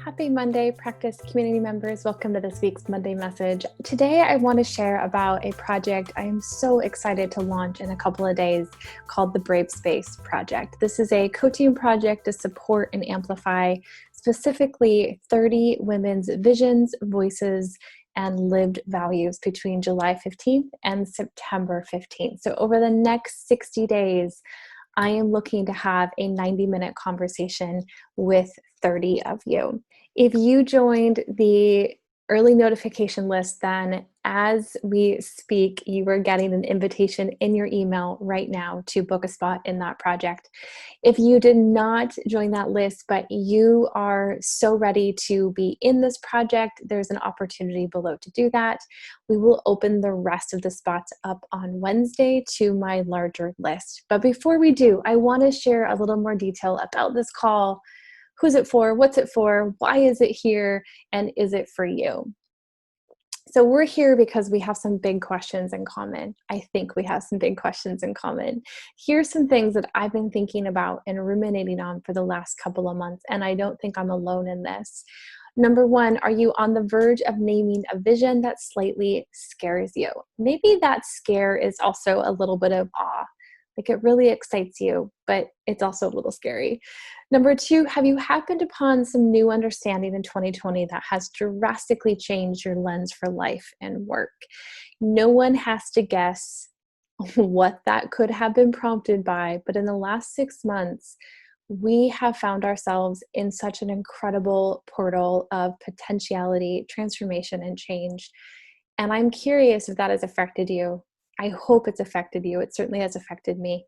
Happy Monday, Practice community members. Welcome to this week's Monday message. Today, I want to share about a project I am so excited to launch in a couple of days called the bravest project. This is a coaching project to support and amplify specifically 30 women's visions, voices, and lived values between July 15th and September 15th. So over the next 60 days, I am looking to have a 90-minute conversation with 30 of you. If you joined the early notification list, then as we speak, you are getting an invitation in your email right now to book a spot in that project. If you did not join that list, but you are so ready to be in this project, there's an opportunity below to do that. We will open the rest of the spots up on Wednesday to my larger list. But before we do, I want to share a little more detail about this call. Who's it for? What's it for? Why is it here? And is it for you? So we're here because we have some big questions in common. I think we have some big questions in common. Here's some things that I've been thinking about and ruminating on for the last couple of months, and I don't think I'm alone in this. Number one, are you on the verge of naming a vision that slightly scares you? Maybe that scare is also a little bit of awe. Like it really excites you, but it's also a little scary. Number two, have you happened upon some new understanding in 2020 that has drastically changed your lens for life and work? No one has to guess what that could have been prompted by, but in the last 6 months, we have found ourselves in such an incredible portal of potentiality, transformation, and change. And I'm curious if that has affected you. I hope it's affected you. It certainly has affected me.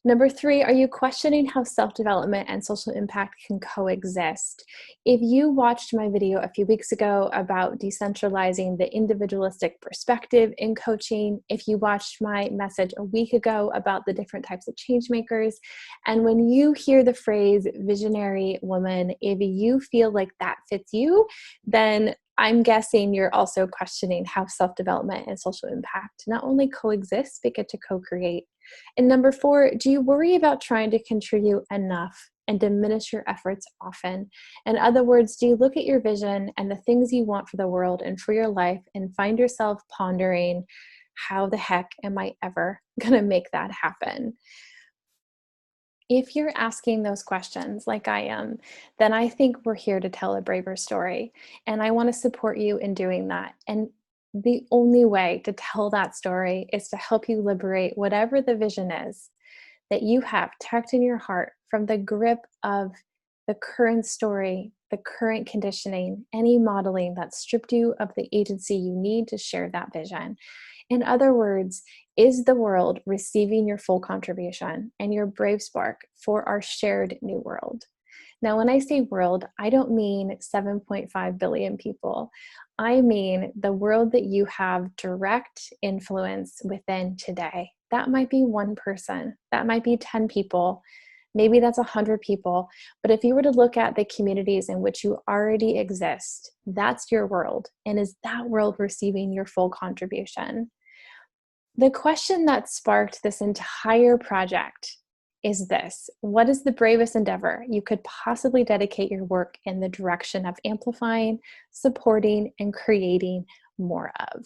Number three, are you questioning how self-development and social impact can coexist? If you watched my video a few weeks ago about decentralizing the individualistic perspective in coaching, if you watched my message a week ago about the different types of change makers, and when you hear the phrase visionary woman, if you feel like that fits you, then I'm guessing you're also questioning how self-development and social impact not only coexist, but get to co-create. And number four, do you worry about trying to contribute enough and diminish your efforts often? In other words, do you look at your vision and the things you want for the world and for your life and find yourself pondering, how the heck am I ever going to make that happen? If you're asking those questions like I am, then I think we're here to tell a braver story. And I want to support you in doing that. And the only way to tell that story is to help you liberate whatever the vision is that you have tucked in your heart from the grip of the current story, the current conditioning, any modeling that stripped you of the agency you need to share that vision. In other words, is the world receiving your full contribution and your brave spark for our shared new world? Now, when I say world, I don't mean 7.5 billion people. I mean the world that you have direct influence within today. That might be one person. That might be 10 people. Maybe that's 100 people. But if you were to look at the communities in which you already exist, that's your world. And is that world receiving your full contribution? The question that sparked this entire project is this: what is the bravest endeavor you could possibly dedicate your work in the direction of amplifying, supporting, and creating more of?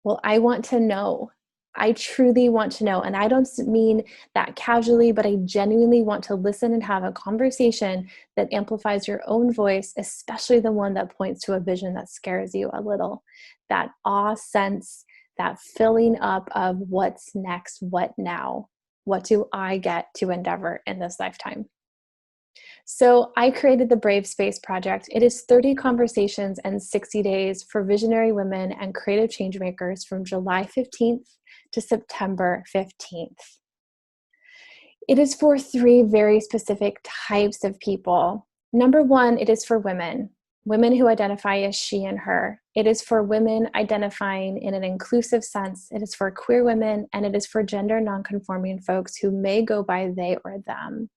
Well, I want to know. I truly want to know. And I don't mean that casually, but I genuinely want to listen and have a conversation that amplifies your own voice, especially the one that points to a vision that scares you a little. That awe sense, that filling up of what's next, what now? What do I get to endeavor in this lifetime? So I created the Brave Space Project. It is 30 conversations and 60 days for visionary women and creative change makers from July 15th to September 15th. It is for three very specific types of people. Number one, it is for women who identify as she and her. It is for women identifying in an inclusive sense. It is for queer women, and it is for gender nonconforming folks who may go by they or them.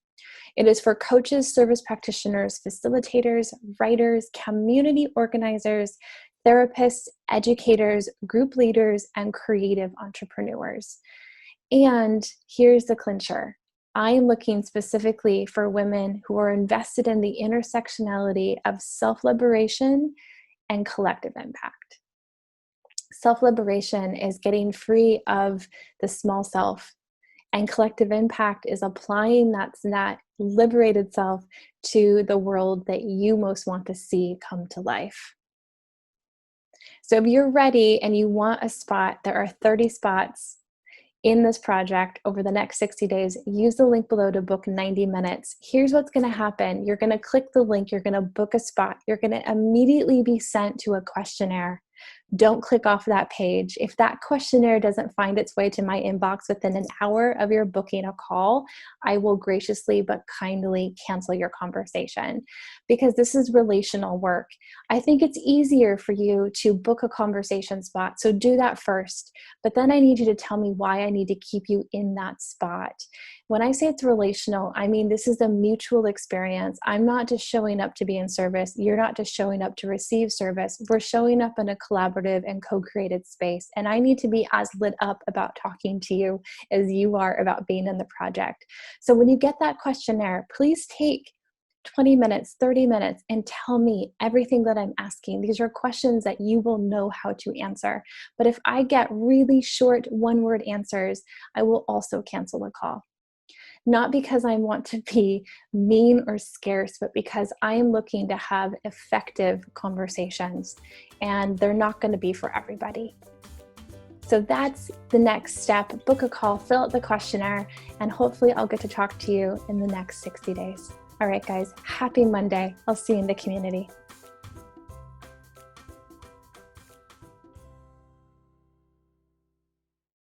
It is for coaches, service practitioners, facilitators, writers, community organizers, therapists, educators, group leaders, and creative entrepreneurs. And here's the clincher. I am looking specifically for women who are invested in the intersectionality of self-liberation and collective impact. Self-liberation is getting free of the small self, and collective impact is applying that liberated self to the world that you most want to see come to life. So if you're ready and you want a spot, there are 30 spots in this project over the next 60 days. Use the link below to book 90 minutes. Here's what's going to happen. You're going to click the link. You're going to book a spot. You're going to immediately be sent to a questionnaire. Don't click off that page. If that questionnaire doesn't find its way to my inbox within an hour of your booking a call, I will graciously but kindly cancel your conversation, because this is relational work. I think it's easier for you to book a conversation spot, so do that first. But then I need you to tell me why I need to keep you in that spot. When I say it's relational, I mean this is a mutual experience. I'm not just showing up to be in service. You're not just showing up to receive service. We're showing up in a collaborative and co-created space. And I need to be as lit up about talking to you as you are about being in the project. So when you get that questionnaire, please take 20 minutes, 30 minutes, and tell me everything that I'm asking. These are questions that you will know how to answer. But if I get really short one-word answers, I will also cancel the call. Not because I want to be mean or scarce, but because I am looking to have effective conversations, and they're not going to be for everybody. So that's the next step. Book a call, fill out the questionnaire, and hopefully I'll get to talk to you in the next 60 days. All right, guys, happy Monday. I'll see you in the community.